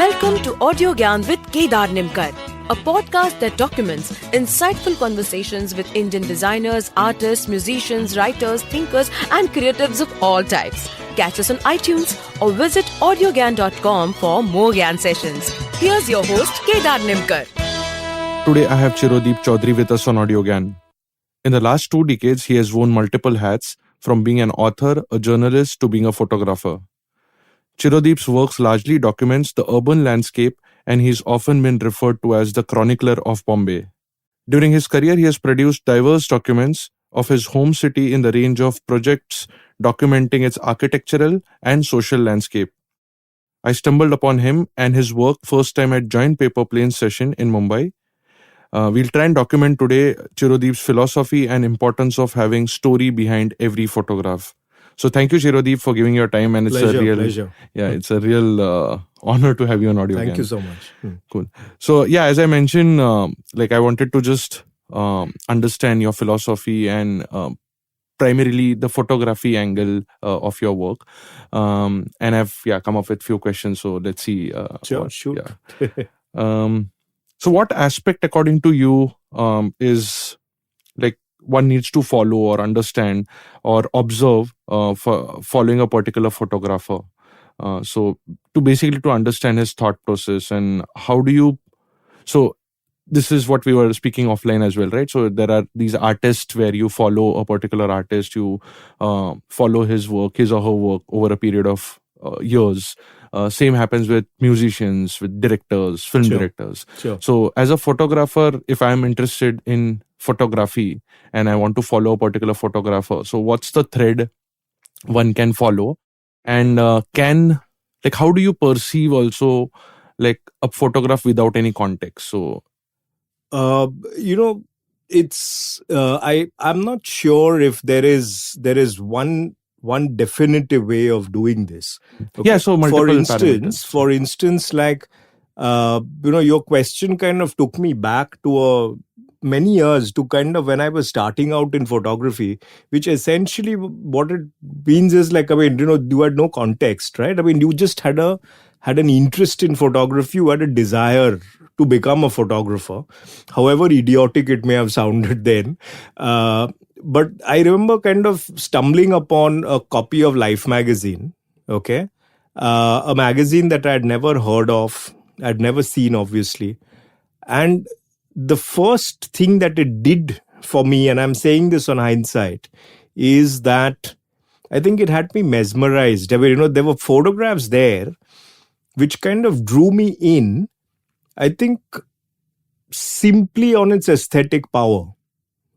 Welcome to Audiogyan with Kedar Nimkar, a podcast that documents insightful conversations with Indian designers, artists, musicians, writers, thinkers, and creatives of all types. Catch us on iTunes or visit audiogyan.com for more Gyan sessions. Here's your host, Kedar Nimkar. Today I have Chirodeep Chaudhuri with us on Audiogyan. In the last 2 decades, he has worn multiple hats, from being an author, a journalist, to being a photographer. Chirodeep's works largely documents the urban landscape, and he's often been referred to as the chronicler of Bombay. During his career, he has produced diverse documents of his home city in the range of projects documenting its architectural and social landscape. I stumbled upon him and his work first time at Join Paperplanes session in Mumbai. We'll try and document today Chirodeep's philosophy and importance of having story behind every photograph. So thank you, Chirodeep, for giving your time, and it's pleasure. It's a real honor to have you on Audiogyan. Thank you so much. Cool. So as I mentioned, I wanted to just understand your philosophy and primarily the photography angle of your work. And I've come up with few questions. So let's see. Shoot. So what aspect, according to you, is one needs to follow or understand or observe for following a particular photographer? So to understand his thought process, and how do you... So this is what we were speaking offline as well, right? So there are these artists where you follow a particular artist, you follow his work, his or her work over a period of years. Same happens with musicians, with directors, film directors. Sure. So as a photographer, if I'm interested in photography and I want to follow a particular photographer, so what's the thread one can follow? And how do you perceive also a photograph without any context? So it's I'm not sure if there is one definitive way of doing this. Okay? Yeah, so multiple parameters. For instance, your question kind of took me back to many years to kind of when I was starting out in photography, which essentially what it means is you had no context, right? I mean, you just had an interest in photography, you had a desire to become a photographer, however idiotic it may have sounded then. But I remember kind of stumbling upon a copy of Life magazine, okay? A magazine that I had never heard of, I'd never seen, obviously. And the first thing that it did for me, and I'm saying this on hindsight, is that I think it had me mesmerized. I mean, there were photographs there which kind of drew me in, I think, simply on its aesthetic power.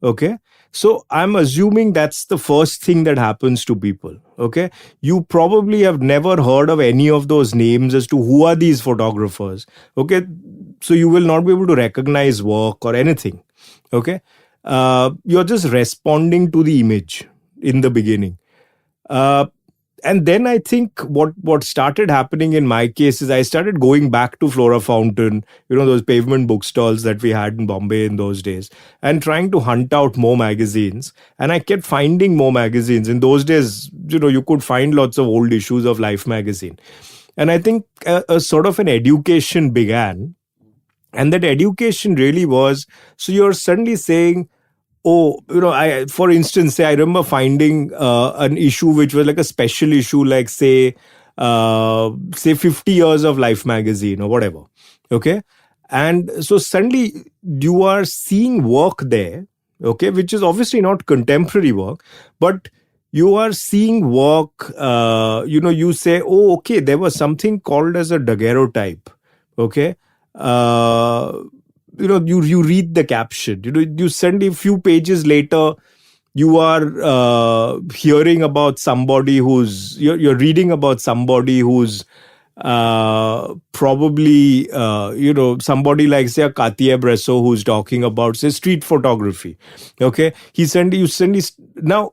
Okay? So I'm assuming that's the first thing that happens to people. Okay? You probably have never heard of any of those names as to who are these photographers. Okay? So you will not be able to recognize work or anything. Okay? You're just responding to the image in the beginning. And then I think what started happening in my case is I started going back to Flora Fountain, those pavement bookstalls that we had in Bombay in those days, and trying to hunt out more magazines. And I kept finding more magazines. In those days, you could find lots of old issues of Life magazine. And I think a sort of an education began. And that education really was, so you're suddenly saying, for instance, I remember finding an issue which was like a special issue, like say 50 years of Life magazine or whatever. Okay. And so suddenly you are seeing work there, okay, which is obviously not contemporary work, but you are seeing work, you say, okay, there was something called as a daguerreotype. Okay. You read the caption, you send a few pages later, you are hearing about somebody you're reading about somebody who's probably, somebody like, say, a Cartier Bresson who's talking about, say, street photography. Okay. Now,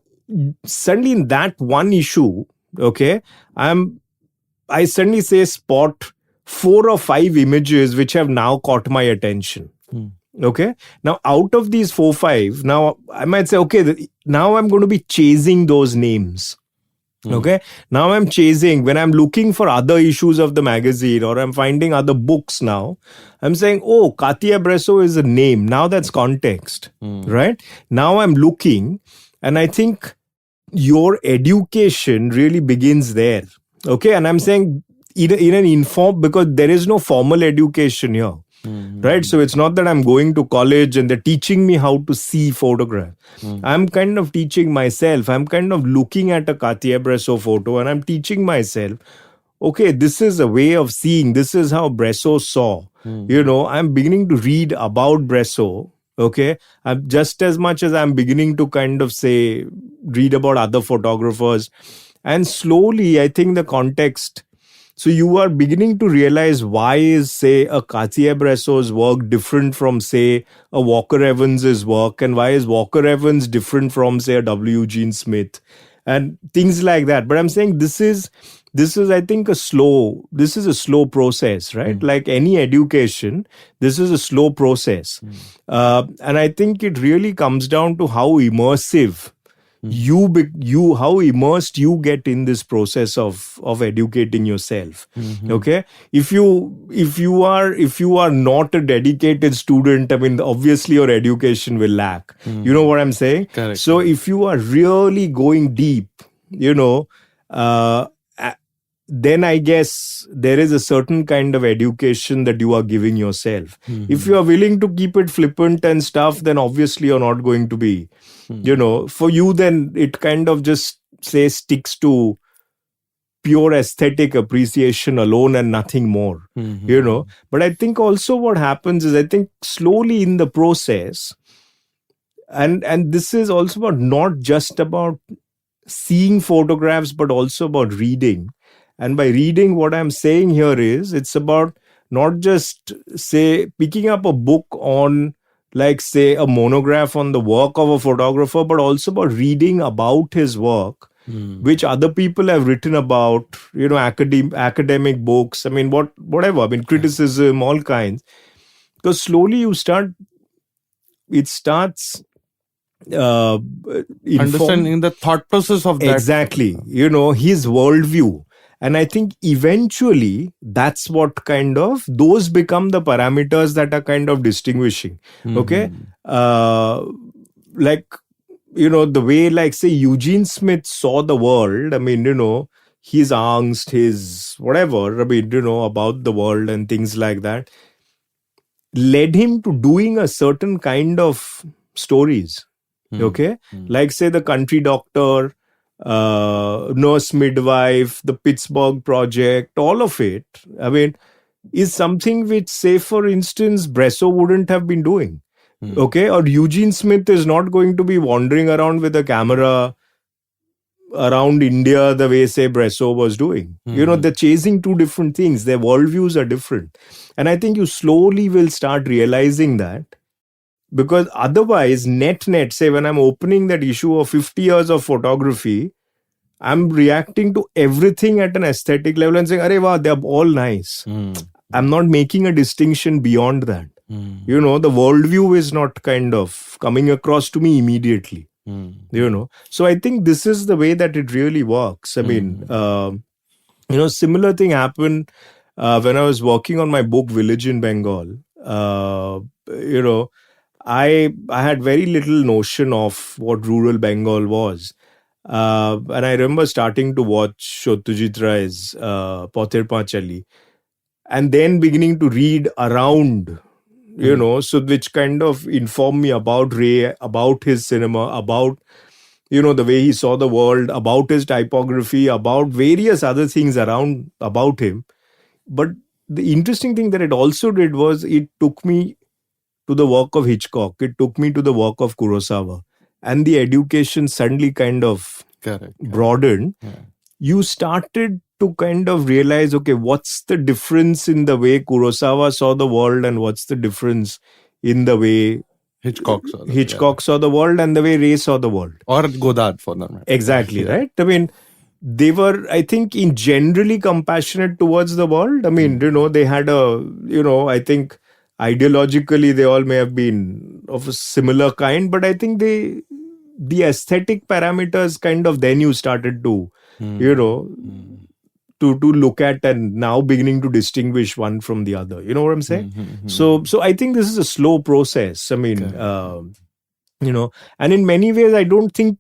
suddenly in that one issue, okay, I suddenly say spot 4 or 5 images which have now caught my attention. Okay. Now, out of these 4, 5, now I might say, okay, now I'm going to be chasing those names. Okay. Now I'm chasing, when I'm looking for other issues of the magazine or I'm finding other books now, I'm saying, oh, Katia Bresso is a name. Now that's context, right? Now I'm looking, and I think your education really begins there. Okay. And I'm saying in an inform, because there is no formal education here. Right. So it's not that I'm going to college and they're teaching me how to see photograph. I'm kind of teaching myself. I'm kind of looking at a Cartier-Bresson photo and I'm teaching myself, okay, this is a way of seeing. This is how Bresson saw. I'm beginning to read about Bresson. Okay. I'm just as much as I'm beginning to kind of say, read about other photographers. And slowly, I think the context. So you are beginning to realize why is, say, a Cartier-Bresson's work different from, say, a Walker Evans's work, and why is Walker Evans different from, say, a W. Eugene Smith, and things like that. But I'm saying this is I think a slow process, right? Like any education, this is a slow process, and I think it really comes down to how immersive how immersed you get in this process of educating yourself. Okay. If you are not a dedicated student, I mean, obviously your education will lack. You know what I'm saying? Correct. So if you are really going deep, then I guess there is a certain kind of education that you are giving yourself. If you are willing to keep it flippant and stuff, then obviously you're not going to be, for you, then it kind of just, say, sticks to pure aesthetic appreciation alone and nothing more, But I think also what happens is, I think slowly in the process, and this is also about not just about seeing photographs, but also about reading. And by reading, what I'm saying here is it's about not just, say, picking up a book on, like, say, a monograph on the work of a photographer, but also about reading about his work, which other people have written about, academic books. I mean, whatever. I mean, criticism, all kinds. Because slowly it starts understanding the thought process of that. Exactly. His worldview. And I think eventually that's what kind of, those become the parameters that are kind of distinguishing. Okay. Like, the way, like, say, Eugene Smith saw the world. I mean, his angst, his whatever, I mean, about the world and things like that led him to doing a certain kind of stories. Okay. Like, say, the country doctor, nurse midwife, the Pittsburgh Project, all of it, I mean, is something which, say, for instance, Bresson wouldn't have been doing. Okay. Or Eugene Smith is not going to be wandering around with a camera around India the way, say, Bresson was doing. They're chasing two different things. Their worldviews are different. And I think you slowly will start realizing that. Because otherwise, net, say, when I'm opening that issue of 50 years of photography, I'm reacting to everything at an aesthetic level and saying, "Arey wow, they're all nice." I'm not making a distinction beyond that. The worldview is not kind of coming across to me immediately. So I think this is the way that it really works. I mean, similar thing happened when I was working on my book Village in Bengal. I had very little notion of what rural Bengal was. And I remember starting to watch Satyajit Ray's Pother Panchali, and then beginning to read around, so which kind of informed me about Ray, about his cinema, about, the way he saw the world, about his typography, about various other things around about him. But the interesting thing that it also did was it took me to the work of Hitchcock. It took me to the work of Kurosawa. And the education suddenly kind of broadened. Yeah. You started to kind of realize, okay, what's the difference in the way Kurosawa saw the world and what's the difference in the way Hitchcock saw the world and the way Ray saw the world. Or Godard for that matter. Exactly, right? I mean, they were, I think, in generally compassionate towards the world. I mean, they had I think ideologically they all may have been of a similar kind, but I think the aesthetic parameters kind of then you started to you know, to look at and now beginning to distinguish one from the other. You know what I'm saying? So I think this is a slow process. I mean, and in many ways, I don't think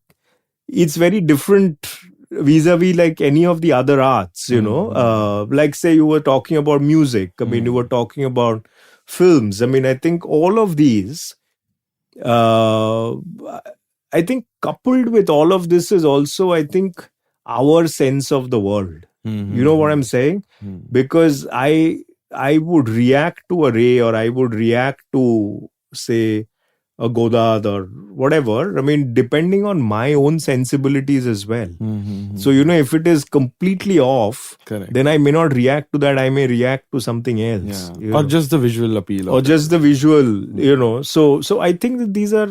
it's very different vis-a-vis like any of the other arts, like say you were talking about music. I mean, you were talking about films. I mean, I think all of these, I think coupled with all of this is also, I think, our sense of the world. You know what I'm saying? Because I would react to a Ray, or I would react to, say, a Godad or whatever. I mean, depending on my own sensibilities as well. So, if it is completely off, then I may not react to that. I may react to something else. Or just the visual appeal. Or just the visual, So I think that these are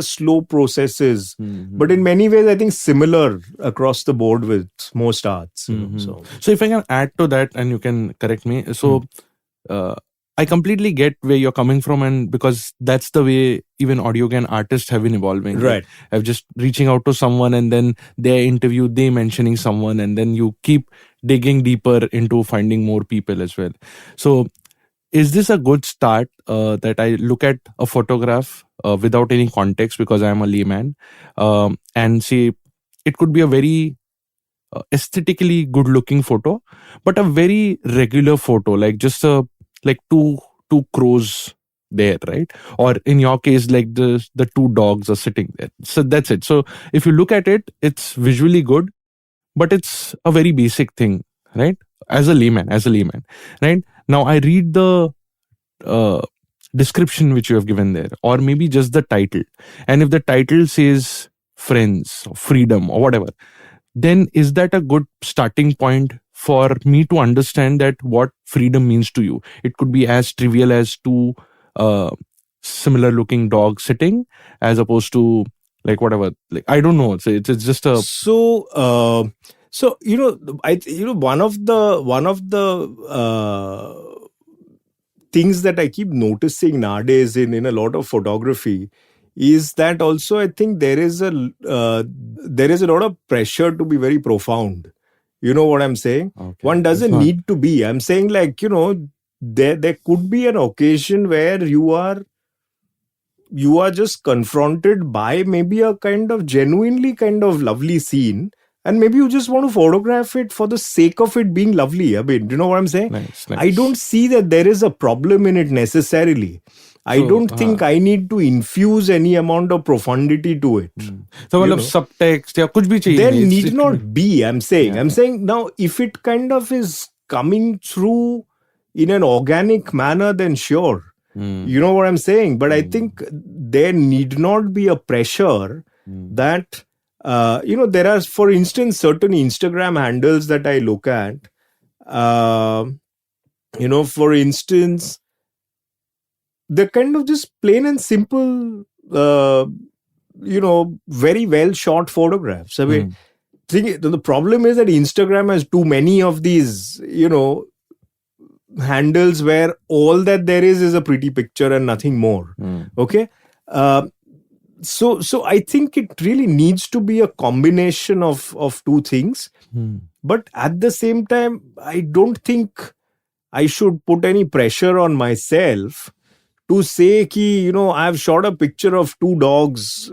slow processes. But in many ways, I think similar across the board with most arts. So if I can add to that, and you can correct me. So, I completely get where you're coming from, and because that's the way even Audiogyan artists have been evolving. Right. Of just reaching out to someone, and then their interview, they mentioning someone, and then you keep digging deeper into finding more people as well. So is this a good start that I look at a photograph without any context, because I am a layman, and say it could be a very aesthetically good looking photo, but a very regular photo, like just like two crows there, right? Or in your case, like the two dogs are sitting there. So that's it. So if you look at it, it's visually good, but it's a very basic thing, right? As a layman, right? Now I read the description which you have given there, or maybe just the title. And if the title says friends, or freedom, or whatever, then is that a good starting point for me to understand that what freedom means to you? It could be as trivial as two similar looking dogs sitting, as opposed to like whatever, like I don't know. It's just a so one of the things that I keep noticing nowadays in a lot of photography is that also I think there is a lot of pressure to be very profound. You know what I'm saying? Okay. One doesn't need to be. I'm saying like, there could be an occasion where you are just confronted by maybe a kind of genuinely kind of lovely scene, and maybe you just want to photograph it for the sake of it being lovely. I mean, you know what I'm saying? Nice. I don't see that there is a problem in it necessarily. I don't think I need to infuse any amount of profundity to it. So subtext ya kuch bhi chahiye There nahi. need not be, I'm saying. I'm saying now, if it kind of is coming through in an organic manner, then sure. You know what I'm saying? But I think there need not be a pressure that, there are, for instance, certain Instagram handles that I look at. For instance, they're kind of just plain and simple, very well shot photographs. I mean, the problem is that Instagram has too many of these, handles where all that there is a pretty picture and nothing more. Okay. So I think it really needs to be a combination of two things. But at the same time, I don't think I should put any pressure on myself to say ki, I've shot a picture of two dogs,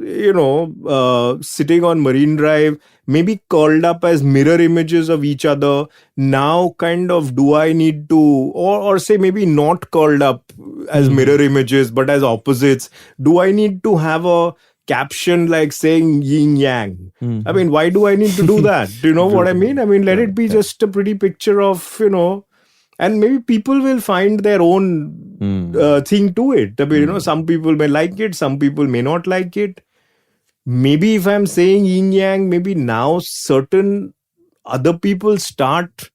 sitting on Marine Drive, maybe curled up as mirror images of each other. Now kind of, do I need to, or say maybe not curled up as mirror images, but as opposites? Do I need to have a caption like saying yin yang? I mean, why do I need to do that? Do you know what I mean? I mean, let it be just a pretty picture of, and maybe people will find their own thing to it. I mean, some people may like it, some people may not like it. Maybe if I'm saying yin yang, maybe now certain other people start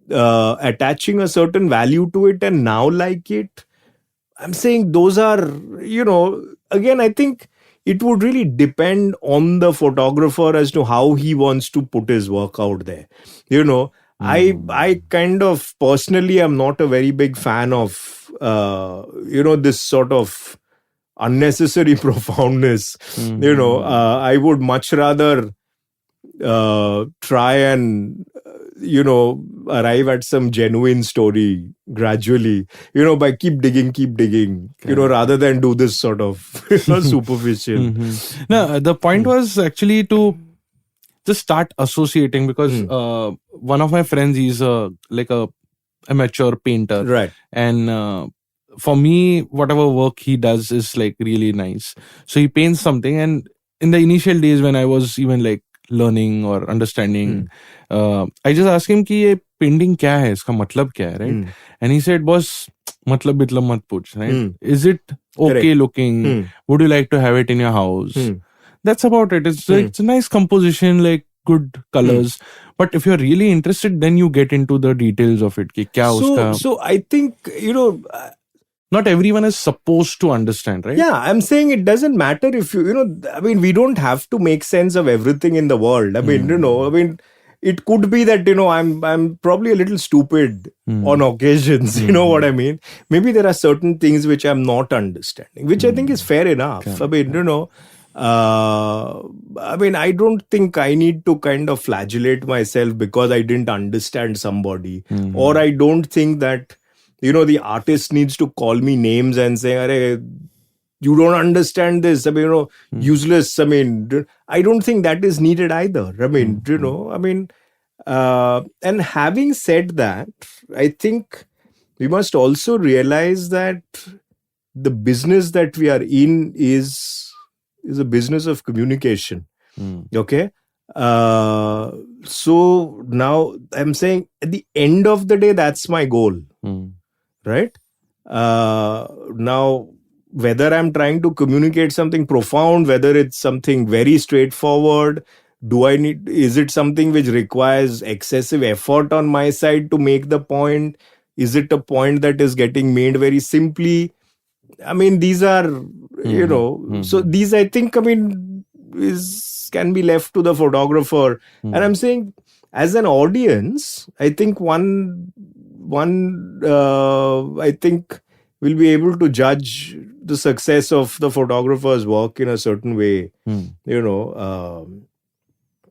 attaching a certain value to it and now like it. I'm saying those are, again, I think it would really depend on the photographer as to how he wants to put his work out there. I kind of personally am not a very big fan of, this sort of unnecessary profoundness. I would much rather, try and arrive at some genuine story gradually, by keep digging, rather than do this sort of superficial. No, the point was actually to just start associating, because one of my friends, he's like a amateur painter, Right. and for me, whatever work he does is like really nice. So he paints something, and in the initial days when I was even like learning or understanding, I just asked him कि ये painting क्या है, इसका मतलब क्या है, right? And he said, boss, मतलब मत पूछ, right? Is it okay Correct. looking? Would you like to have it in your house? That's about it. It's a nice composition, like good colors. But if you're really interested, then you get into the details of it. कि क्या उसका. So I think, Not everyone is supposed to understand, right? yeah, I'm saying it doesn't matter if we don't have to make sense of everything in the world. It could be that, I'm probably a little stupid on occasions, you know what I mean? Maybe there are certain things which I'm not understanding, which I think is fair enough. I don't think I need to kind of flagellate myself because I didn't understand somebody, or I don't think that the artist needs to call me names and say, "Arey, you don't understand this." Useless. I don't think that is needed either. And having said that, I think we must also realize that the business that we are in is a business of communication. Okay. So now I'm saying at the end of the day, that's my goal. Right? Now, whether I'm trying to communicate something profound, whether it's something very straightforward, is it something which requires excessive effort on my side to make the point? Is it a point that is getting made very simply? These are, so these, I think, can be left to the photographer. And I'm saying, as an audience, I think one I think will be able to judge the success of the photographer's work in a certain way,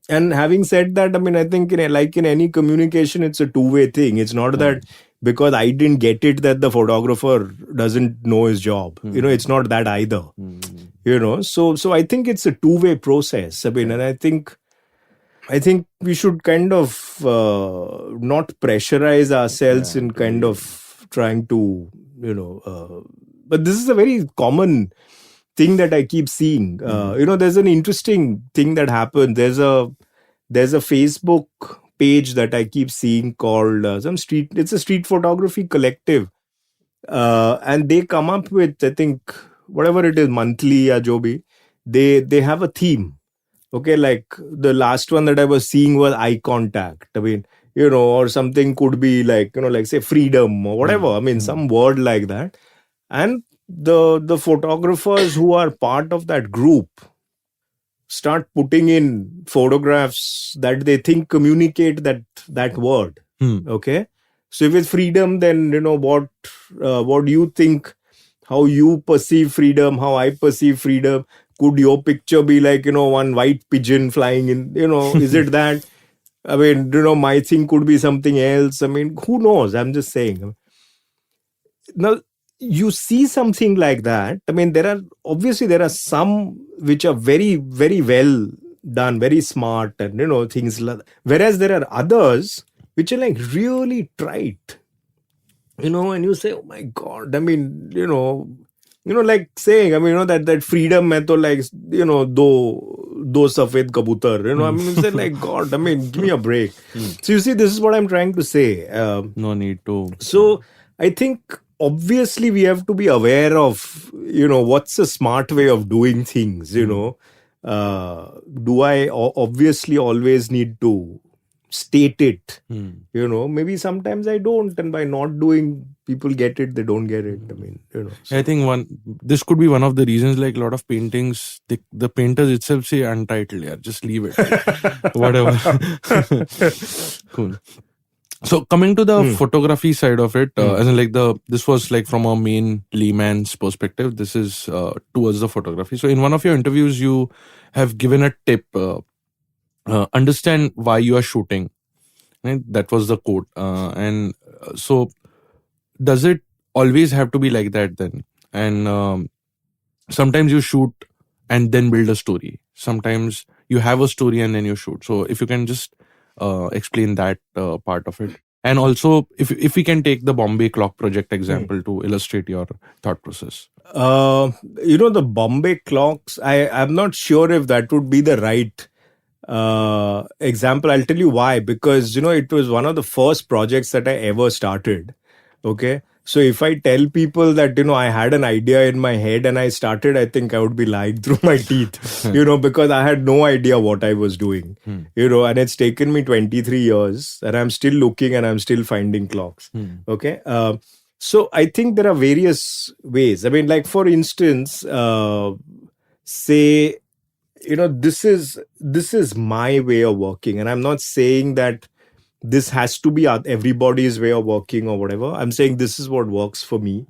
and having said that, I think in any communication, it's a two-way thing. It's not that because I didn't get it that the photographer doesn't know his job. It's not that either. So I think it's a two-way process. And I think we should kind of not pressurize ourselves in kind of trying to, but this is a very common thing that I keep seeing. There's an interesting thing that happened. There's a Facebook page that I keep seeing called it's a street photography collective. And they come up with, I think, whatever it is, monthly or jobi, they have a theme. Okay, like the last one that I was seeing was eye contact. Or something could be like, like say freedom or whatever. Some word like that. And the photographers who are part of that group start putting in photographs that they think communicate that word. Okay. So if it's freedom, then, what do you think, how you perceive freedom, how I perceive freedom? Could your picture be like, one white pigeon flying in, is it that? My thing could be something else. Who knows? I'm just saying. Now, you see something like that. There are some which are very, very well done, very smart and, things like that. Whereas there are others which are like really trite. And you say, oh my God, like saying, that freedom mein to like, do safed kabutar, you say like, God, give me a break. So you see, this is what I'm trying to say. No need to. So I think obviously we have to be aware of, what's a smart way of doing things, do I obviously always need to state it? Maybe sometimes I don't, and by not doing, people get it, they don't get it. I think this could be one of the reasons, like a lot of paintings, the painters itself say untitled, yeah, just leave it. Whatever. Cool. So coming to the photography side of it, as in like this was like from a main layman's perspective, this is towards the photography. So in one of your interviews, you have given a tip understand why you are shooting. Right? That was the quote. So does it always have to be like that then? And sometimes you shoot and then build a story. Sometimes you have a story and then you shoot. So if you can just explain that part of it. And also, if we can take the Bombay clock project example to illustrate your thought process. The Bombay clocks, I'm not sure if that would be the right example. I'll tell you why. Because, it was one of the first projects that I ever started. Okay. So if I tell people that, I had an idea in my head and I started, I think I would be lying through my teeth, because I had no idea what I was doing, and it's taken me 23 years and I'm still looking and I'm still finding clocks. Okay. So I think there are various ways. I mean, like, for instance, say, this is my way of working, and I'm not saying that this has to be everybody's way of working or whatever. I'm saying this is what works for me.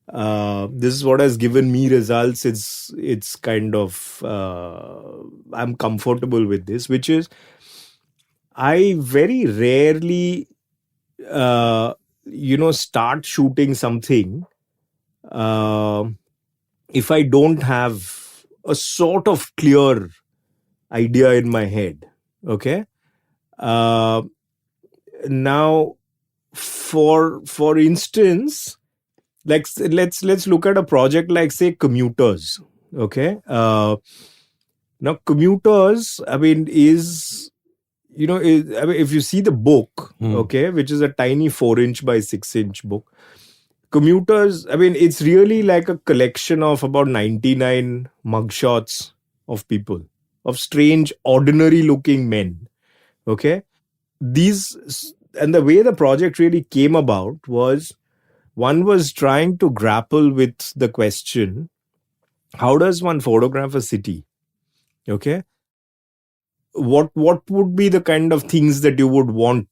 This is what has given me results. It's kind of I'm comfortable with this, which is, I very rarely start shooting something if I don't have a sort of clear idea in my head. Okay. Now, for instance, like, let's look at a project like, say, commuters. Okay. Now, commuters, I mean, if you see the book, okay, which is a tiny 4-inch by 6-inch book, commuters, I mean, it's really like a collection of about 99 mugshots of people, of strange, ordinary looking men. Okay. And the way the project really came about was, one was trying to grapple with the question, how does one photograph a city? Okay. What would be the kind of things that you would want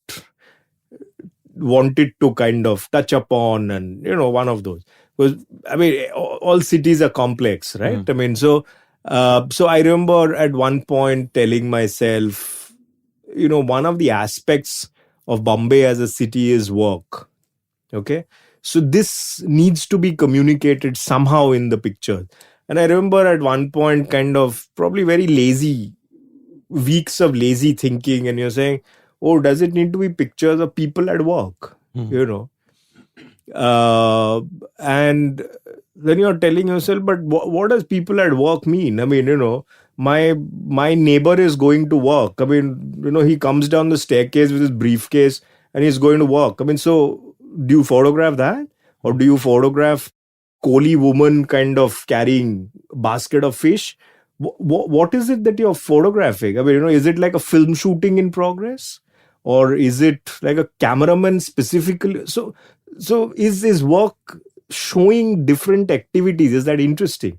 it to kind of touch upon, and one of those, because I mean, all cities are complex, right? I mean, so I remember at one point telling myself, one of the aspects of Bombay as a city is work. Okay. So this needs to be communicated somehow in the picture. And I remember at one point, kind of probably very lazy, weeks of lazy thinking, and you're saying, oh, does it need to be pictures of people at work? And then you're telling yourself, but what does people at work mean? I mean, my neighbor is going to work. I mean, he comes down the staircase with his briefcase and he's going to work. I mean, so do you photograph that? Or do you photograph Kohli woman kind of carrying a basket of fish? What is it that you're photographing? I mean, is it like a film shooting in progress? Or is it like a cameraman specifically? So is work showing different activities? Is that interesting?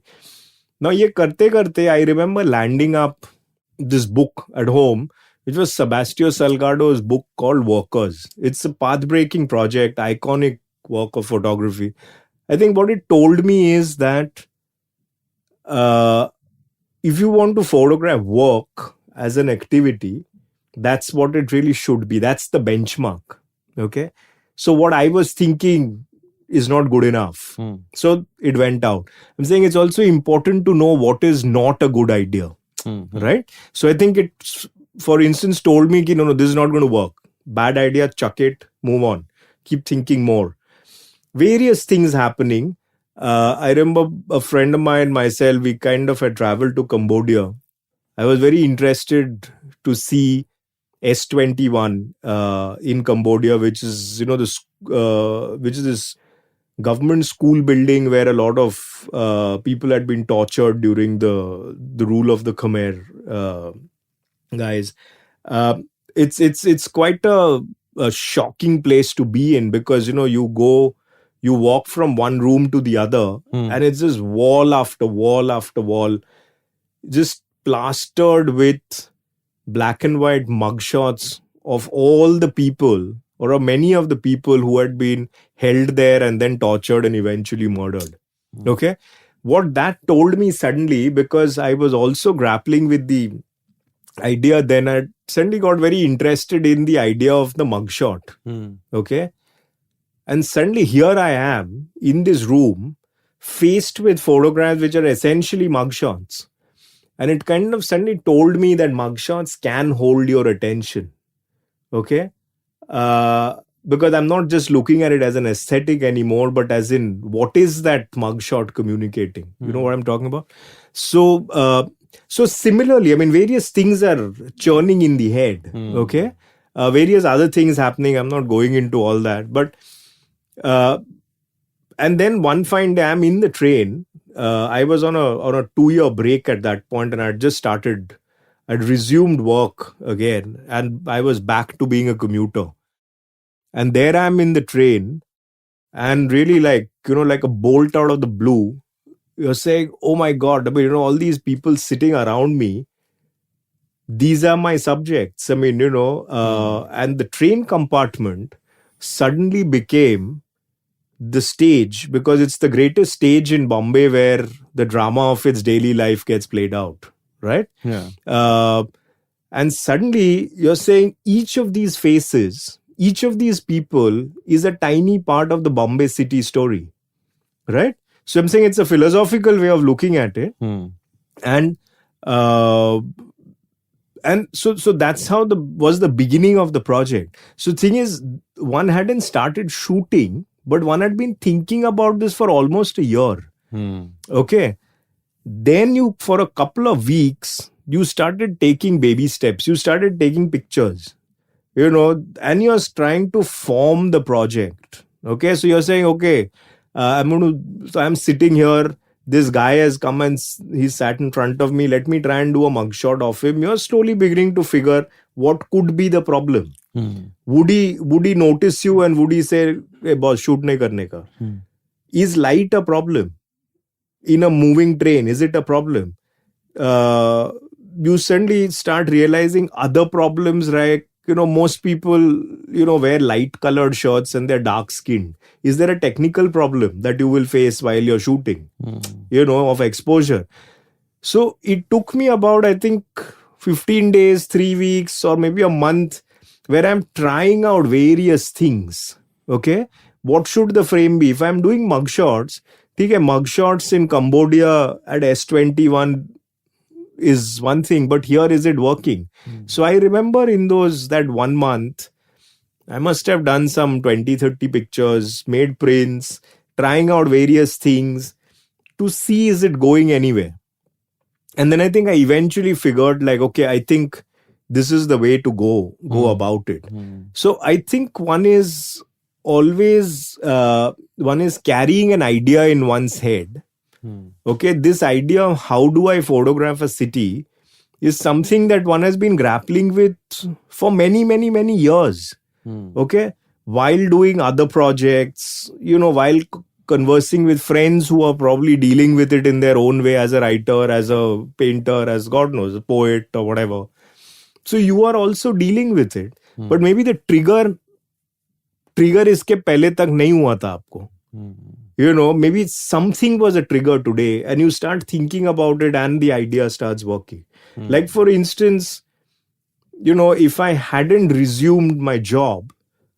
Now, ye karte, I remember landing up this book at home, which was Sebastião Salgado's book called Workers. It's a path-breaking project, iconic work of photography. I think what it told me is that if you want to photograph work as an activity, that's what it really should be. That's the benchmark. Okay. So what I was thinking is not good enough. So it went out. I'm saying it's also important to know what is not a good idea. Right. So I think it, for instance, told me, no, this is not going to work. Bad idea, chuck it, move on. Keep thinking more. Various things happening. I remember a friend of mine, myself, we kind of had traveled to Cambodia. I was very interested to see S21 in Cambodia, which is, which is this government school building where a lot of people had been tortured during the rule of the Khmer guys. It's quite a shocking place to be in, because you walk from one room to the other, and it's just wall after wall after wall, just plastered with black and white mugshots of all the people, or of many of the people who had been held there and then tortured and eventually murdered. Okay. What that told me suddenly, because I was also grappling with the idea then. I suddenly got very interested in the idea of the mugshot. Okay. And suddenly here I am in this room faced with photographs which are essentially mugshots. And it kind of suddenly told me that mugshots can hold your attention. Okay. Because I'm not just looking at it as an aesthetic anymore, but as in what is that mugshot communicating? You know what I'm talking about? So, so similarly, I mean, various things are churning in the head. Okay. Various other things happening. I'm not going into all that, but and then one fine day I'm in the train. I was on a 2-year break at that point, and I'd resumed work again, and I was back to being a commuter. And there I'm in the train, and really like a bolt out of the blue, you're saying, oh my God, I mean, all these people sitting around me, these are my subjects. I mean, and the train compartment suddenly became the stage, because it's the greatest stage in Bombay where the drama of its daily life gets played out, right? Yeah. And suddenly you're saying each of these faces, each of these people is a tiny part of the Bombay city story, right? So I'm saying it's a philosophical way of looking at it. And so that's how was the beginning of the project. So thing is, one hadn't started shooting, but one had been thinking about this for almost a year. Okay. Then for a couple of weeks, you started taking baby steps. You started taking pictures, and you're trying to form the project. Okay. So you're saying, okay, I'm sitting here. This guy has come and he's sat in front of me. Let me try and do a mugshot of him. You're slowly beginning to figure what could be the problem. Would he notice you, and would he say, hey boss, shoot nahi karne ka? Is light a problem? In a moving train, is it a problem? You suddenly start realizing other problems, right? Most people, wear light colored shirts and they're dark skinned. Is there a technical problem that you will face while you're shooting, of exposure? So it took me about, I think, 15 days, 3 weeks, or maybe a month, where I'm trying out various things. Okay. What should the frame be? If I'm doing mugshots, mugshots in Cambodia at S21 is one thing, but here is it working? So I remember in that 1 month, I must have done some 20-30 pictures, made prints, trying out various things to see is it going anywhere. And then I think I eventually figured like, okay, I think this is the way to go about it. So I think one is always, one is carrying an idea in one's head. Okay, this idea of how do I photograph a city is something that one has been grappling with for many, many, many years. Okay, while doing other projects, while conversing with friends who are probably dealing with it in their own way, as a writer, as a painter, as God knows, a poet or whatever. So you are also dealing with it. But maybe the trigger iske pehle tak nahi hua tha aapko. Maybe something was a trigger today, and you start thinking about it and the idea starts working. Like for instance, if I hadn't resumed my job,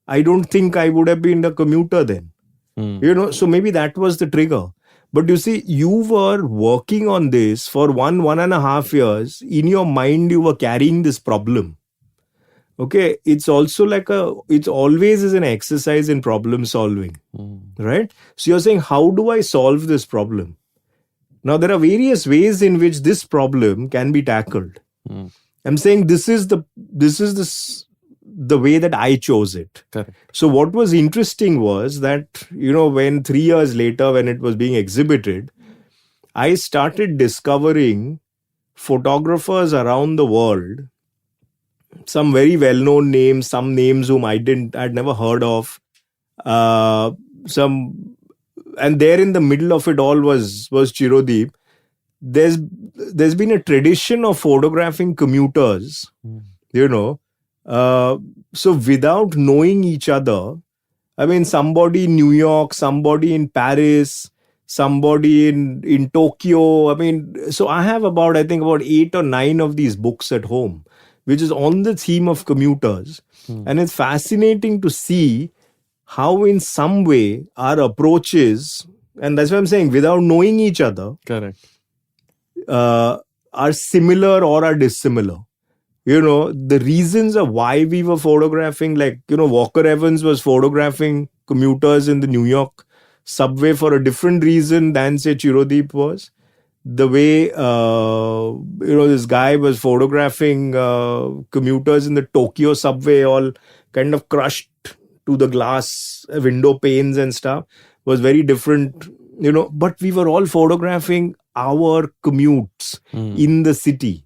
I don't think I would have been a commuter then. So maybe that was the trigger. But you see, you were working on this for 1.5 years. In your mind, you were carrying this problem. Okay, it's also it's always is an exercise in problem solving, right? So you're saying, how do I solve this problem? Now, there are various ways in which this problem can be tackled. I'm saying this is the way that I chose it. Correct. So what was interesting was that, when 3 years later, when it was being exhibited, I started discovering photographers around the world, some very well-known names, some names whom I'd never heard of. And there in the middle of it all was Chirodeep. There's been a tradition of photographing commuters, so without knowing each other, I mean, somebody in New York, somebody in Paris, somebody in Tokyo. I mean, so I have about, I think, about 8 or 9 of these books at home, which is on the theme of commuters. And it's fascinating to see how in some way our approaches, and that's what I'm saying, without knowing each other, Correct. Are similar or are dissimilar. The reasons of why we were photographing, like, Walker Evans was photographing commuters in the New York subway for a different reason than, say, Chirodeep was. The way, this guy was photographing commuters in the Tokyo subway, all kind of crushed to the glass window panes and stuff, was very different, but we were all photographing our commutes in the city.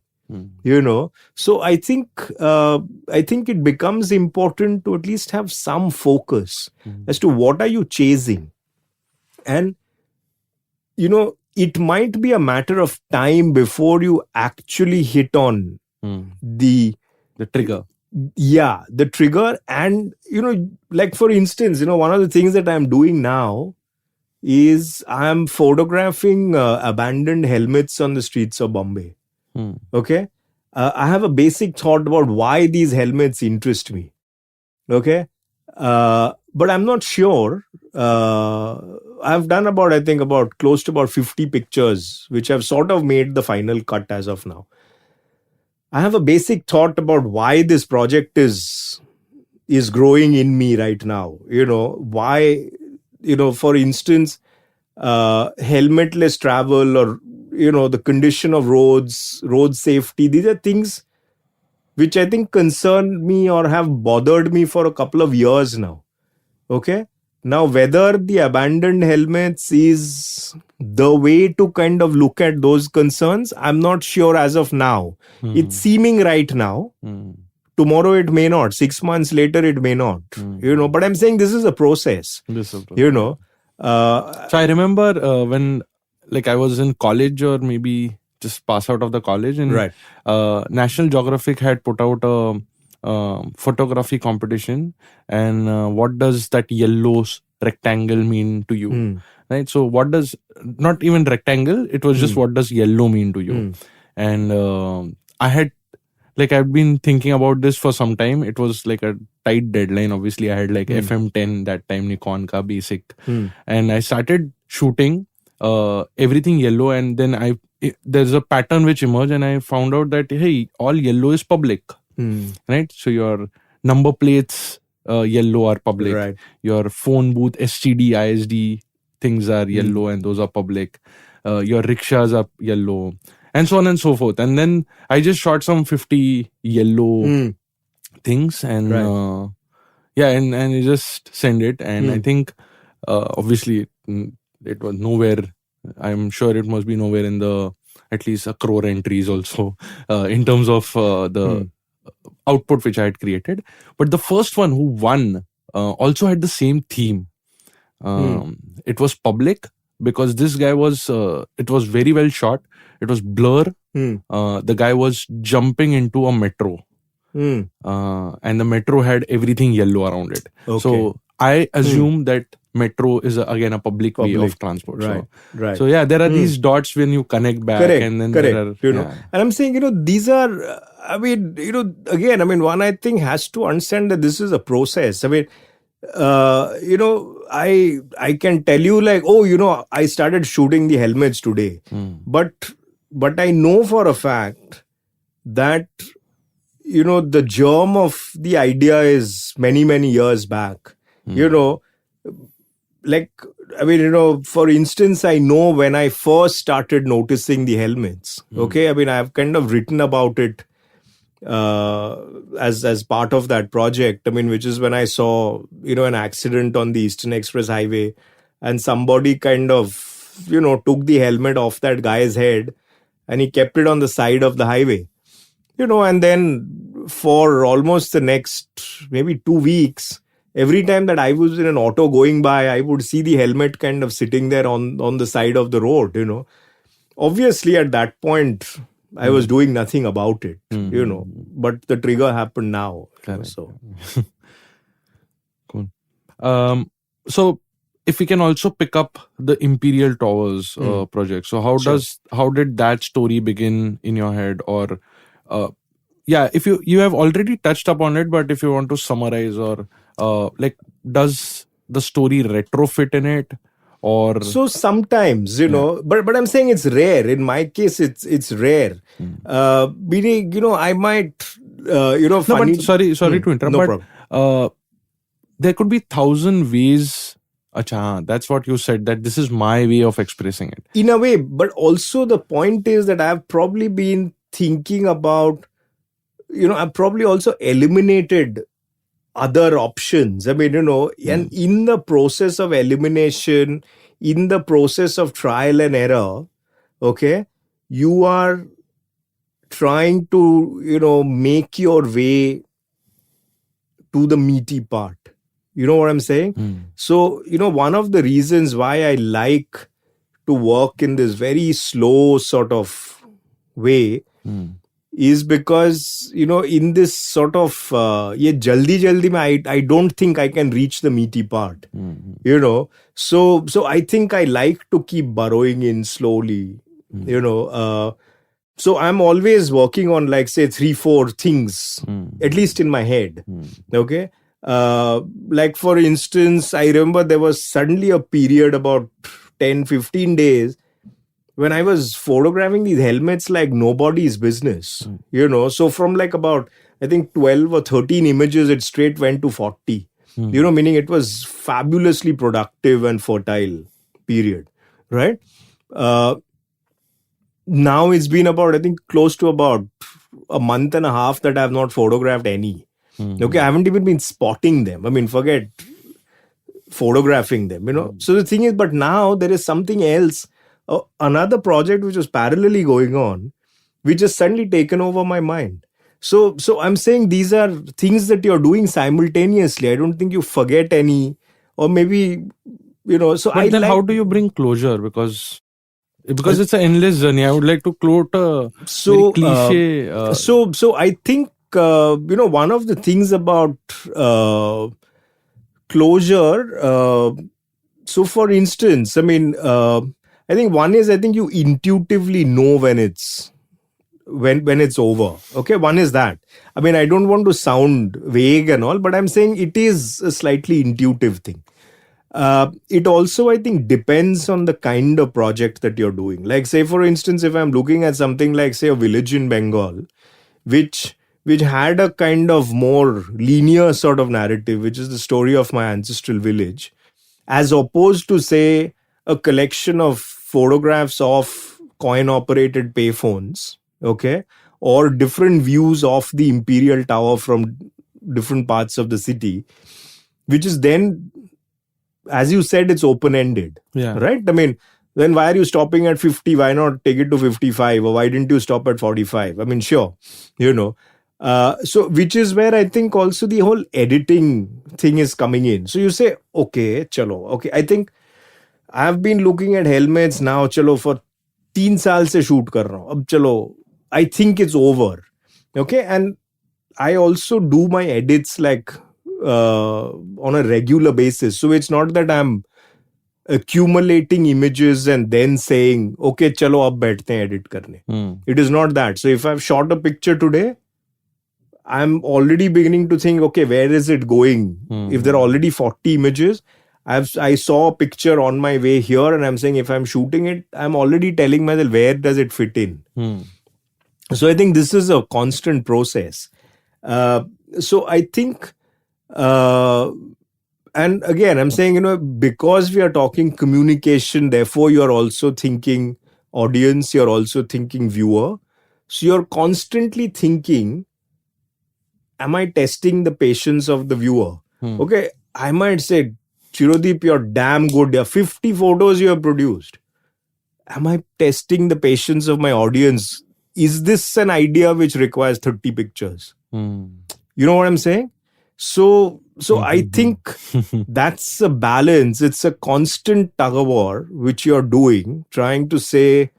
So I think it becomes important to at least have some focus as to what are you chasing. And it might be a matter of time before you actually hit on the trigger. Yeah, the trigger. And like, for instance, one of the things that I'm doing now is I'm photographing abandoned helmets on the streets of Bombay. Okay. I have a basic thought about why these helmets interest me. Okay. But I'm not sure. I've done about close to about 50 pictures, which have sort of made the final cut as of now. I have a basic thought about why this project is growing in me right now. Why, for instance, helmetless travel, or the condition of roads, road safety. These are things which I think concern me or have bothered me for a couple of years now. Okay. Now, whether the abandoned helmets is the way to kind of look at those concerns, I'm not sure as of now. It's seeming right now. Tomorrow it may not. 6 months later it may not. But I'm saying this is a process. So I remember when, like, I was in college or maybe just pass out of the college, and Right. National Geographic had put out a photography competition, and what does that yellow rectangle mean to you? Right. So what does, not even rectangle, it was just what does yellow mean to you? And I've been thinking about this for some time. It was like a tight deadline. Obviously, I had like FM10 that time, Nikon ka basic, and I started shooting everything yellow, and then there's a pattern which emerged, and I found out that, hey, all yellow is public, right? So your number plates yellow are public, Right. your phone booth STD ISD things are yellow, and those are public, your rickshaws are yellow, and so on and so forth. And then I just shot some 50 yellow things, and Right. and I just send it, and I think obviously it was nowhere. I'm sure it must be nowhere in the at least a crore entries also in terms of the output which I had created. But the first one who won also had the same theme. It was public, because this guy was it was very well shot. It was blur. The guy was jumping into a metro, and the metro had everything yellow around it. Okay. So I assume that metro is again a public way of transport. Right. Right. So yeah, there are these dots when you connect back. Correct. And then Correct. there are, And I'm saying, these are, again, one, I think, has to understand that this is a process. I mean, I can tell you, like, I started shooting the helmets today, but I know for a fact that the germ of the idea is many, many years back. Like, for instance, I know when I first started noticing the helmets. Okay, I've kind of written about it as part of that project. Which is when I saw an accident on the Eastern Express Highway, and somebody kind of took the helmet off that guy's head, and he kept it on the side of the highway. And then for almost the next maybe 2 weeks, every time that I was in an auto going by, I would see the helmet kind of sitting there on the side of the road. Obviously, at that point, I was doing nothing about it, but the trigger happened now. So, cool. So if we can also pick up the Imperial Towers project. So how did that story begin in your head? Or if you have already touched upon it, but if you want to summarize, or like, does the story retrofit in it? Or so sometimes, but I'm saying it's rare. In my case, it's rare. Meaning, I might, no, funny. but sorry to interrupt. No but problem. There could be 1,000 ways. Acha, that's what you said, that this is my way of expressing it. In a way, but also the point is that I've probably been thinking about, I've probably also eliminated other options. I mean, and in the process of elimination, in the process of trial and error, okay, you are trying to, make your way to the meaty part. You know what I'm saying? So, one of the reasons why I like to work in this very slow sort of way is because, in this sort of, jaldi mein, I don't think I can reach the meaty part, So I think I like to keep burrowing in slowly, so I'm always working on, like, say, 3-4 things, at least in my head. Okay. Like, for instance, I remember there was suddenly a period about 10-15 days when I was photographing these helmets like nobody's business, So from like about, I think 12 or 13 images, it straight went to 40, meaning it was fabulously productive and fertile period, right? Now it's been about, I think, close to about a month and a half that I have not photographed any. Okay, I haven't even been spotting them. I mean, forget photographing them, So the thing is, but now there is something else, another project which was parallelly going on, which has suddenly taken over my mind. So I'm saying these are things that you're doing simultaneously. I don't think you forget any, or maybe, so but then how do you bring closure? Because it's an endless journey. I would like to quote a very cliche. So I think, one of the things about closure, so for instance, I mean, I think one is, I think you intuitively know when it's over. Okay, one is that. I mean, I don't want to sound vague and all, but I'm saying it is a slightly intuitive thing. It also, I think, depends on the kind of project that you're doing. Like, say, for instance, if I'm looking at something like, say, a village in Bengal, which had a kind of more linear sort of narrative, which is the story of my ancestral village, as opposed to, say, a collection of photographs of coin-operated payphones, okay, or different views of the Imperial Tower from different parts of the city, which is then, as you said, it's open-ended, right? I mean, then why are you stopping at 50? Why not take it to 55? Or why didn't you stop at 45? I mean, sure, so which is where I think also the whole editing thing is coming in. So you say, okay, chalo, okay, I think I've been looking at helmets now, chalo, for 3 saal se shoot kar raha hu. Ab chalo, I think it's over. Okay, and I also do my edits like on a regular basis. So it's not that I'm accumulating images and then saying, okay, chalo, ab baithte hain edit karne. It is not that. So if I've shot a picture today, I'm already beginning to think, okay, where is it going? If there are already 40 images, I saw a picture on my way here, and I'm saying if I'm shooting it, I'm already telling myself, where does it fit in? So I think this is a constant process. So I think, and again, I'm saying, because we are talking communication, therefore you're also thinking audience, you're also thinking viewer. So you're constantly thinking, am I testing the patience of the viewer? Okay, I might say, Chirodeep, you're damn good. There are 50 photos you have produced. Am I testing the patience of my audience? Is this an idea which requires 30 pictures? You know what I'm saying? So I think that's a balance. It's a constant tug of war which you're doing, trying to say,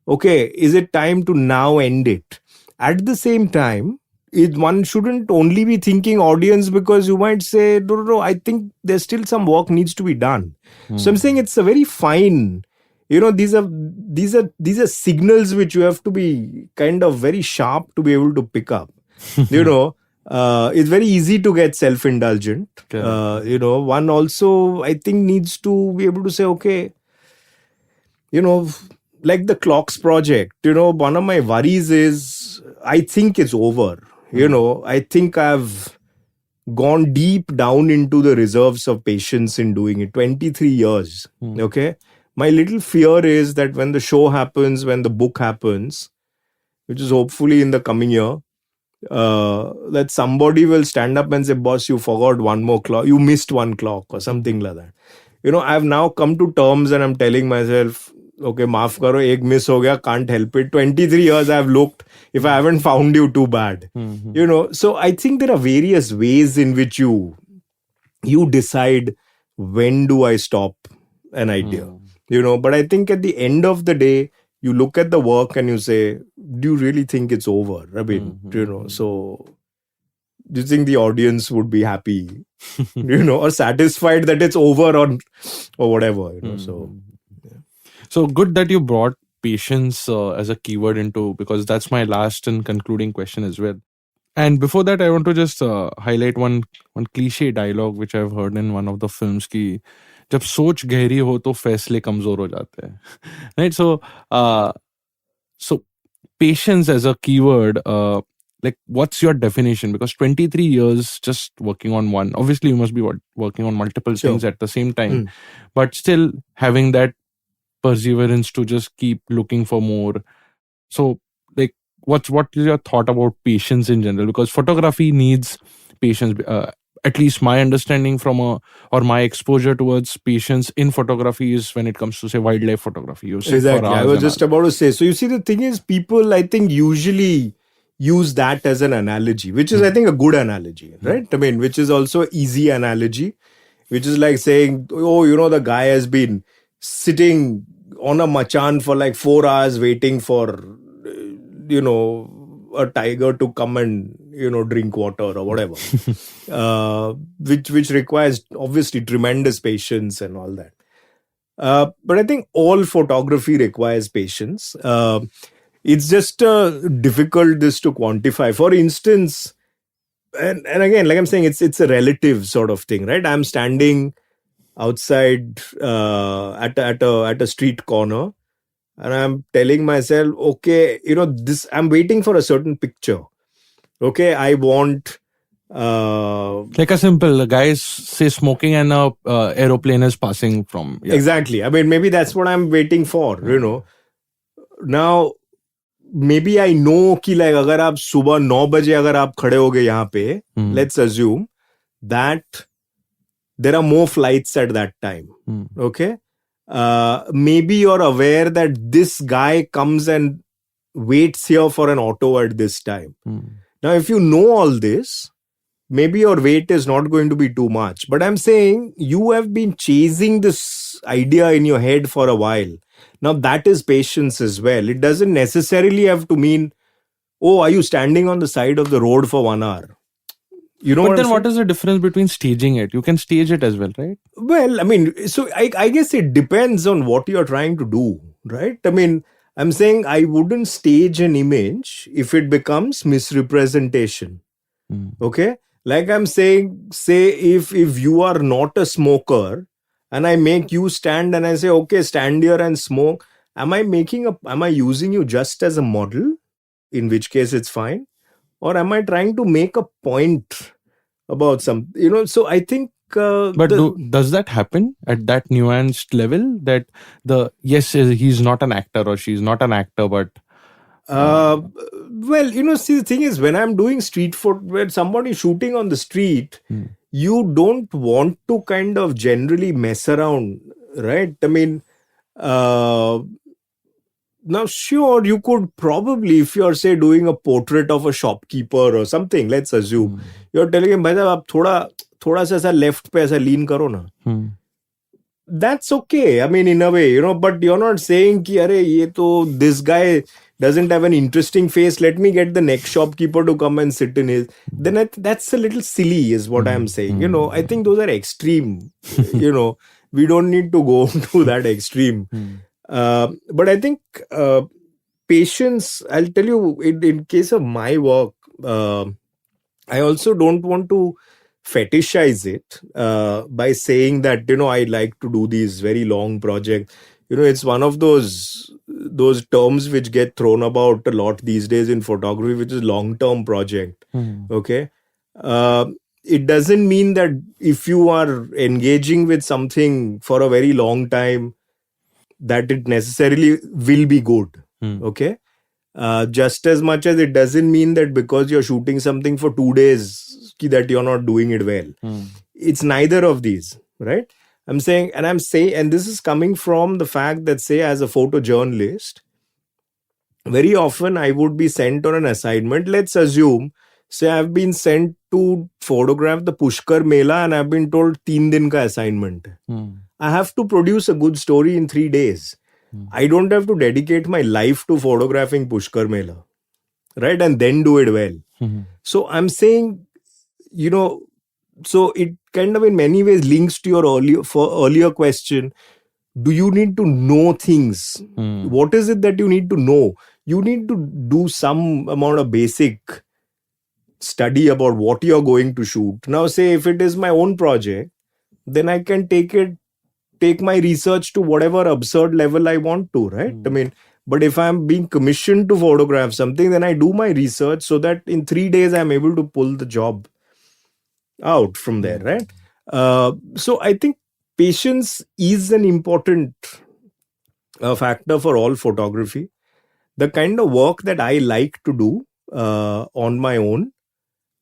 okay, is it time to now end it? At the same time, one shouldn't only be thinking audience, because you might say, no, I think there's still some work needs to be done. So I'm saying it's a very fine, these are signals which you have to be kind of very sharp to be able to pick up. It's very easy to get self-indulgent. One also, I think, needs to be able to say, okay, like the clocks project, one of my worries is I think it's over. I think I've gone deep down into the reserves of patience in doing it. 23 years. Okay. My little fear is that when the show happens, when the book happens, which is hopefully in the coming year, that somebody will stand up and say, boss, you forgot one more clock. You missed one clock or something like that. I've now come to terms and I'm telling myself, okay, maaf karo, ek miss ho gaya, can't help it. 23 years I've looked. If I haven't found you, too bad. So I think there are various ways in which you decide when do I stop an idea. But I think at the end of the day, you look at the work and you say, do you really think it's over? I mean, so do you think the audience would be happy, or satisfied that it's over or whatever, so. So good that you brought patience as a keyword into, because that's my last and concluding question as well. And before that, I want to just highlight one cliche dialogue which I've heard in one of the films ki, जब सोच गहरी हो तो फैसले कमजोर हो जाते हैं. Right? So patience as a keyword, like what's your definition? Because 23 years just working on one, obviously you must be working on multiple things at the same time, but still having that perseverance to just keep looking for more. So like what is your thought about patience in general? Because photography needs patience. At least my understanding or my exposure towards patience in photography is when it comes to, say, wildlife photography. Exactly. I was just about to say. So you see, the thing is, people, I think, usually use that as an analogy, which is, I think, a good analogy, right? I mean, which is also easy analogy, which is like saying, oh, the guy has been sitting on a machan for like 4 hours waiting for, a tiger to come and, drink water or whatever, which requires obviously tremendous patience and all that. But I think all photography requires patience. It's just difficult this to quantify. For instance, and again, like I'm saying, it's a relative sort of thing, right? I'm standing outside at a street corner, and I'm telling myself, okay, I'm waiting for a certain picture. Okay, I want like a simple guy say smoking and a aeroplane is passing from. Yeah. Exactly. I mean, maybe that's what I'm waiting for. Now maybe I know कि like अगर आप सुबह 9 बजे अगर आप खड़े होगे यहाँ पे, let's assume that there are more flights at that time. Okay, maybe you're aware that this guy comes and waits here for an auto at this time. Now, if you know all this, maybe your wait is not going to be too much. But I'm saying you have been chasing this idea in your head for a while. Now, that is patience as well. It doesn't necessarily have to mean, oh, are you standing on the side of the road for 1 hour? But then what is the difference between staging it? You can stage it as well, right? Well, I mean, so I guess it depends on what you're trying to do, right? I mean, I'm saying I wouldn't stage an image if it becomes misrepresentation. Okay? Like I'm saying, say if you are not a smoker and I make you stand and I say, okay, stand here and smoke. Am I using you just as a model? In which case it's fine. Or am I trying to make a point about some, so I think... but does that happen at that nuanced level that yes, he's not an actor or she's not an actor, but... well, see, the thing is, when I'm doing street foot, when somebody shooting on the street, you don't want to kind of generally mess around, right? I mean, now, sure, you could probably, if you're, say, doing a portrait of a shopkeeper or something, let's assume, you're telling him, bhai, aap thoda sa aisa left pe aisa lean karo na. That's okay. I mean, in a way, but you're not saying ki, this guy, doesn't have an interesting face. Let me get the next shopkeeper to come and sit in his. Then that's a little silly, is what I'm saying. I think those are extreme. We don't need to go to that extreme. But I think patience, I'll tell you, in case of my work, I also don't want to fetishize it by saying that, I like to do these very long projects. It's one of those terms which get thrown about a lot these days in photography, which is long-term project. Okay. It doesn't mean that if you are engaging with something for a very long time, that it necessarily will be good. Okay. Just as much as it doesn't mean that because you're shooting something for 2 days that you're not doing it well. It's neither of these, right? And this is coming from the fact that, say, as a photojournalist, very often I would be sent on an assignment. Let's assume, say, I've been sent to photograph the Pushkar Mela and I've been told 3 din ka assignment. I have to produce a good story in 3 days. I don't have to dedicate my life to photographing Pushkar Mela, right? And then do it well. So I'm saying, so it kind of in many ways links to your earlier question. Do you need to know things? What is it that you need to know? You need to do some amount of basic study about what you're going to shoot. Now, say if it is my own project, then I can take my research to whatever absurd level I want to, right? But if I'm being commissioned to photograph something, then I do my research so that in 3 days I'm able to pull the job out from there, right? So I think patience is an important factor for all photography. The kind of work that I like to do on my own,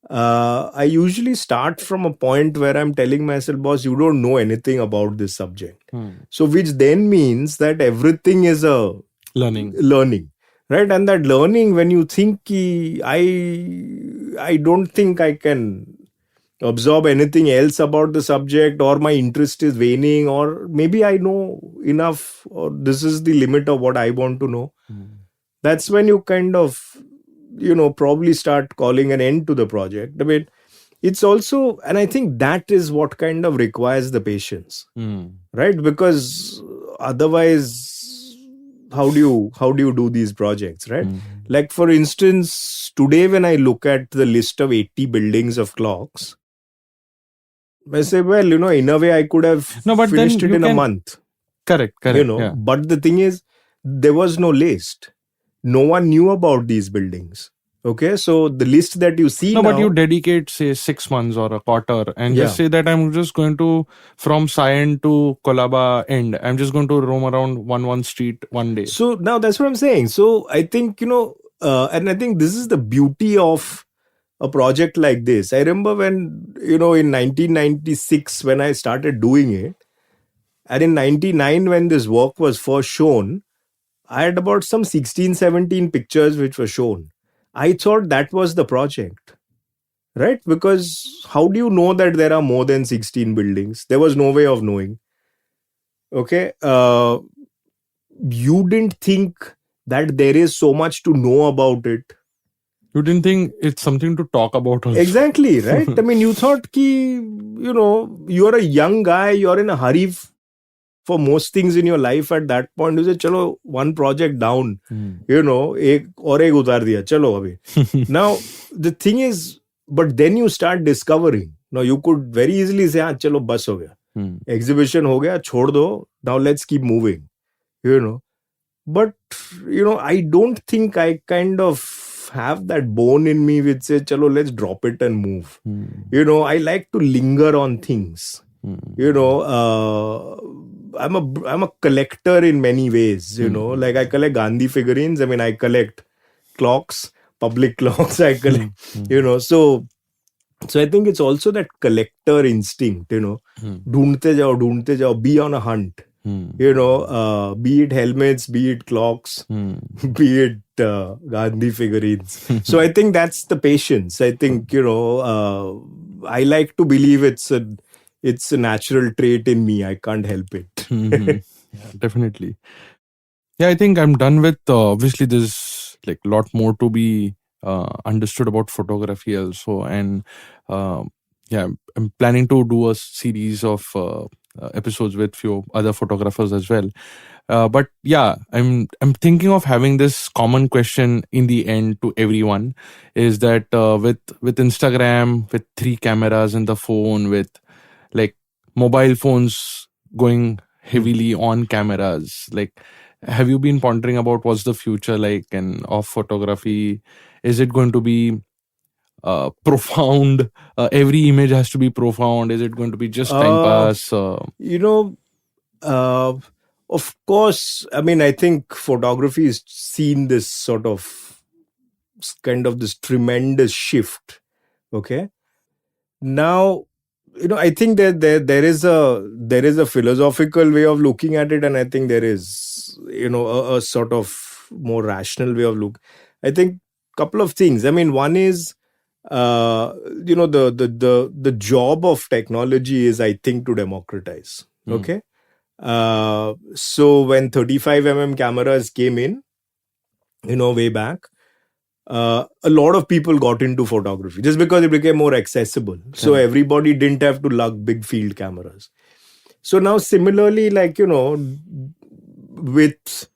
I usually start from a point where I'm telling myself, boss, you don't know anything about this subject. So which then means that everything is a learning, right? And that learning, when you think I don't think I can absorb anything else about the subject, or my interest is waning, or maybe I know enough, or this is the limit of what I want to know. That's when you kind of probably start calling an end to the project. It's also, and I think that is what kind of requires the patience, right? Because otherwise, how do you do these projects, right? Like, for instance, today when I look at the list of 80 buildings of clocks, I say, well, in a way I could have finished it in a month. Correct. Yeah. But the thing is, there was no list. No one knew about these buildings. Okay, so the list that you see now... but you dedicate, say, 6 months or a quarter and just say that I'm just going to, from Sion to Kolaba end, I'm just going to roam around one street one day. So now that's what I'm saying. So I think, and I think this is the beauty of a project like this. I remember when, in 1996, when I started doing it, and in 99, when this work was first shown, I had about some 16, 17 pictures which were shown. I thought that was the project, right? Because how do you know that there are more than 16 buildings? There was no way of knowing. Okay. You didn't think that there is so much to know about it. You didn't think it's something to talk about also. Exactly, right? You thought you're a young guy, you're in a hurry for most things in your life at that point. You say, chalo, one project down, ek utar diya, chalo abhi. Now, the thing is, but then you start discovering. Now, you could very easily say, chalo, bas ho gaya. Exhibition ho gaya, chhod do, now let's keep moving, But, I don't think I kind of have that bone in me which says, chalo, let's drop it and move. I like to linger on things. I'm a collector in many ways, like I collect Gandhi figurines. I collect clocks, public clocks. I collect, so I think it's also that collector instinct, Dhoondte jao, be on a hunt, be it helmets, be it clocks, be it Gandhi figurines. So I think that's the patience. I think, I like to believe it's a natural trait in me. I can't help it. Yeah, definitely. Yeah, I think I'm done with obviously this like a lot more to be understood about photography also. And yeah, I'm planning to do a series of episodes with few other photographers as well. But yeah, I'm thinking of having this common question in the end to everyone, is that with Instagram, with 3 cameras in the phone, with like mobile phones going heavily on cameras, like, have you been pondering about what's the future like and of photography? Is it going to be profound? Every image has to be profound. Is it going to be just time pass? You know, of course, I mean, I think photography has seen this sort of kind of this tremendous shift. Okay. Now, I think that there is a philosophical way of looking at it, and I think there is, a sort of more rational way of look. I think couple of things. I mean, one is, the job of technology is, I think, to democratize. Okay. So when 35 cameras came in, way back, a lot of people got into photography just because it became more accessible. So everybody didn't have to lug big field cameras. So now similarly, like, with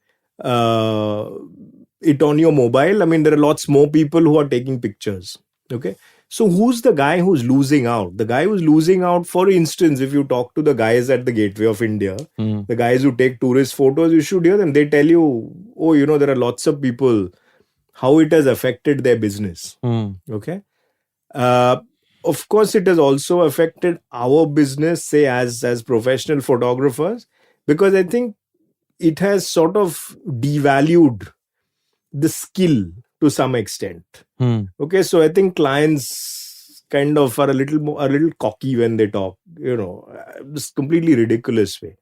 it on your mobile, I mean, there are lots more people who are taking pictures. Okay. So who's the guy who's losing out? The guy who's losing out, for instance, if you talk to the guys at the Gateway of India, the guys who take tourist photos, you should hear them. They tell you, oh, there are lots of people, how it has affected their business. Okay. Of course, it has also affected our business, say, as professional photographers, because I think it has sort of devalued the skill to some extent. Okay, so I think clients kind of are a little cocky when they talk, this completely ridiculous way.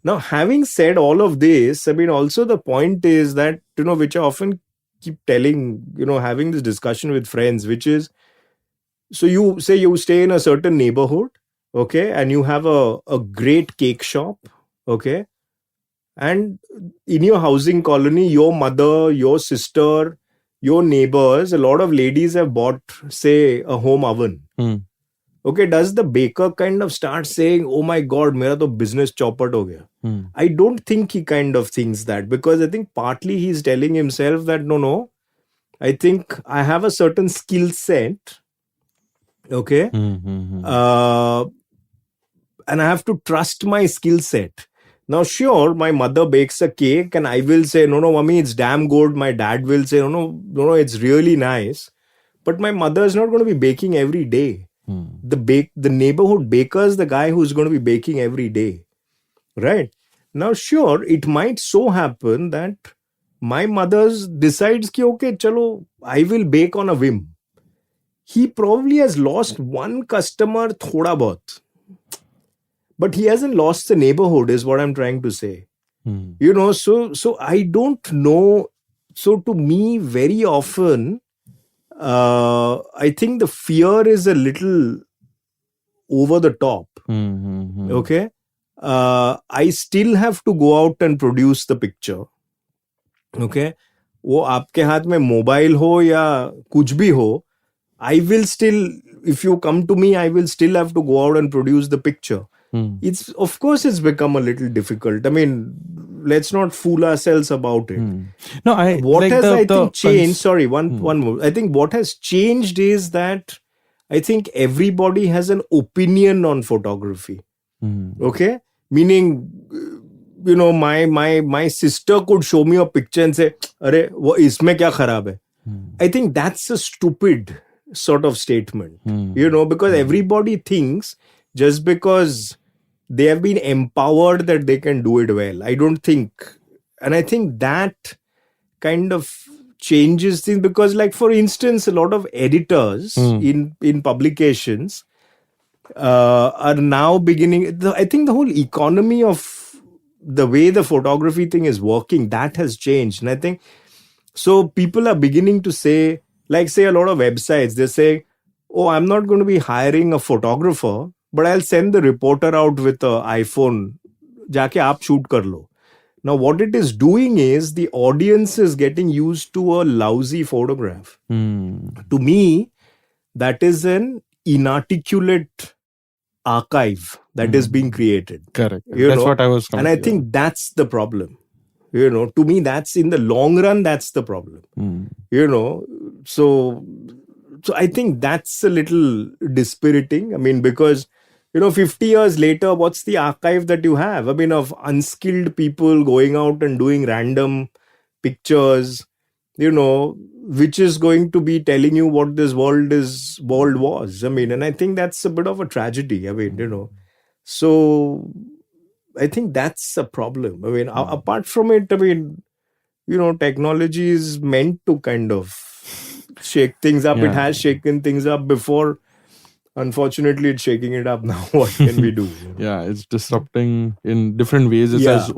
Now, having said all of this, I mean, also the point is that, which I often keep telling, having this discussion with friends, which is, so you say you stay in a certain neighborhood, okay, and you have a great cake shop, okay, and in your housing colony, your mother, your sister, your neighbors, a lot of ladies have bought, say, a home oven. Okay, does the baker kind of start saying, oh my God, mera to business chaupat ho gaya? I don't think he kind of thinks that, because I think partly he's telling himself that, no, I think I have a certain skill set, okay, and I have to trust my skill set. Now, sure, my mother bakes a cake and I will say, no, mommy, it's damn good. My dad will say, no, it's really nice. But my mother is not going to be baking every day. The neighborhood baker is the guy who's going to be baking every day. Right? Now, sure, it might so happen that my mother decides, okay, chalo, I will bake on a whim. He probably has lost one customer, thoda bahut. But he hasn't lost the neighborhood, is what I'm trying to say. So I don't know. So to me, very often, I think the fear is a little over the top. Okay. I still have to go out and produce the picture. Okay. वो आपके हाथ में mobile हो या कुछ भी हो, I will still, if you come to me, I will still have to go out and produce the picture. It's, of course, it's become a little difficult. I mean, let's not fool ourselves about it. No, what has changed? Sorry, one more. I think what has changed is that I think everybody has an opinion on photography. Okay, meaning, my sister could show me a picture and say, "Arey, wo isme kya kharab hai?" I think that's a stupid sort of statement. Because everybody thinks just because they have been empowered that they can do it well. I don't think, and I think that kind of changes things, because, like, for instance, a lot of editors in publications are now beginning. I think the whole economy of the way the photography thing is working, that has changed. And I think so people are beginning to say, like, say, a lot of websites, they say, oh, I'm not going to be hiring a photographer, but I'll send the reporter out with an iPhone. Jaake aap shoot kar lo. Now, what it is doing is the audience is getting used to a lousy photograph. To me, that is an inarticulate archive that is being created. Correct. You That's know, what I was and I think that's the problem. To me, that's in the long run, that's the problem. So I think that's a little dispiriting. I mean, because 50 years later, what's the archive that you have? I mean, of unskilled people going out and doing random pictures, which is going to be telling you what this world was. I mean, and I think that's a bit of a tragedy. I mean, so I think that's a problem. I mean, apart from it, I mean, technology is meant to kind of shake things up. Yeah. It has shaken things up before. Unfortunately, it's shaking it up now. What can we do? Yeah, it's disrupting in different ways. It's I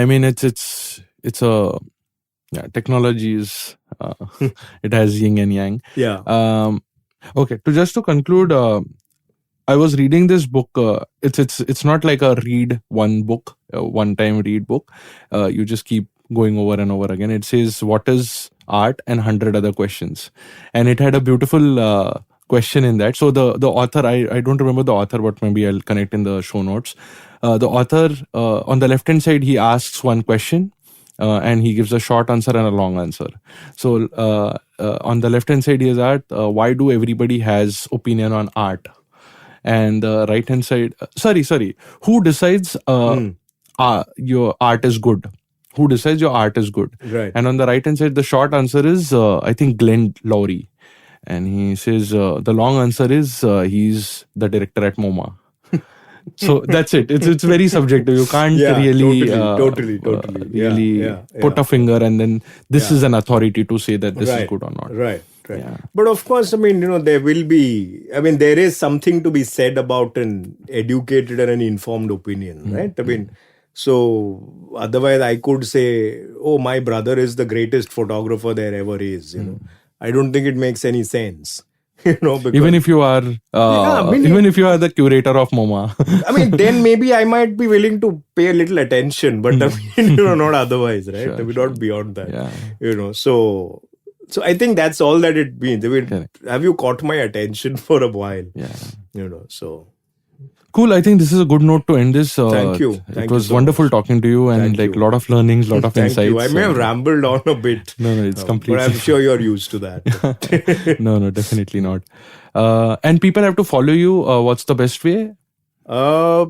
mean, it's a technology is it has yin and yang. Yeah. Okay. To conclude, I was reading this book. It's not like a read one book, one time read book. You just keep going over and over again. It says, "What is art?" and 100 other questions, and it had a beautiful question in that. So the author, I don't remember the author, but maybe I'll connect in the show notes. The author on the left hand side, he asks one question. And he gives a short answer and a long answer. So on the left hand side, he is asked, why do everybody has opinion on art? And the right hand side, who decides your art is good? Who decides your art is good? Right. And on the right hand side, the short answer is, I think, Glenn Lowry. And he says, the long answer is, he's the director at MoMA. So that's it. It's very subjective. You can't really put a finger and then this is an authority to say that this is good or not. Right. Yeah. But of course, I mean, there is something to be said about an educated and an informed opinion, right? I mean, so otherwise I could say, oh, my brother is the greatest photographer there ever is. I don't think it makes any sense. Because, even if you are if you are the curator of MoMA. I mean, then maybe I might be willing to pay a little attention, but I mean, not otherwise, right? I mean, not beyond that. Yeah. So I think that's all that it means. I mean, have you caught my attention for a while? Yeah. So. Cool. I think this is a good note to end this. Thank you. It was wonderful talking to you and a lot of learnings, a lot of insights. You. I may have rambled on a bit. No, it's completely. But I'm sure you're used to that. No, definitely not. And people have to follow you. What's the best way? Are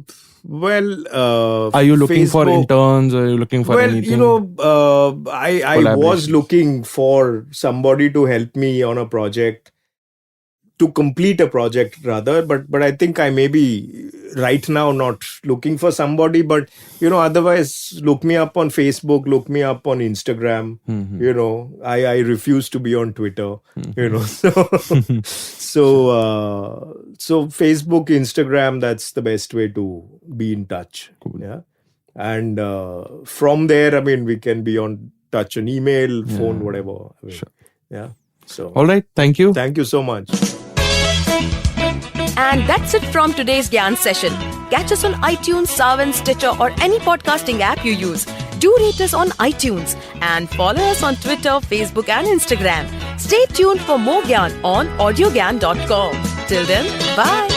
you looking for interns? Are you looking for anything? I was looking for somebody to help me on a project. To complete a project rather, but I think I may be right now not looking for somebody, but otherwise look me up on Facebook, look me up on Instagram. I refuse to be on Twitter. So Facebook, Instagram, that's the best way to be in touch. Cool. Yeah, and from there, I mean, we can be on touch on email, phone, whatever. I mean, sure. Yeah. So all right, thank you. Thank you so much. And that's it from today's Gyan session. Catch us on iTunes, Saavn, Stitcher or any podcasting app you use. Do rate us on iTunes and follow us on Twitter, Facebook and Instagram. Stay tuned for more Gyan on Audiogyan.com. Till then, bye.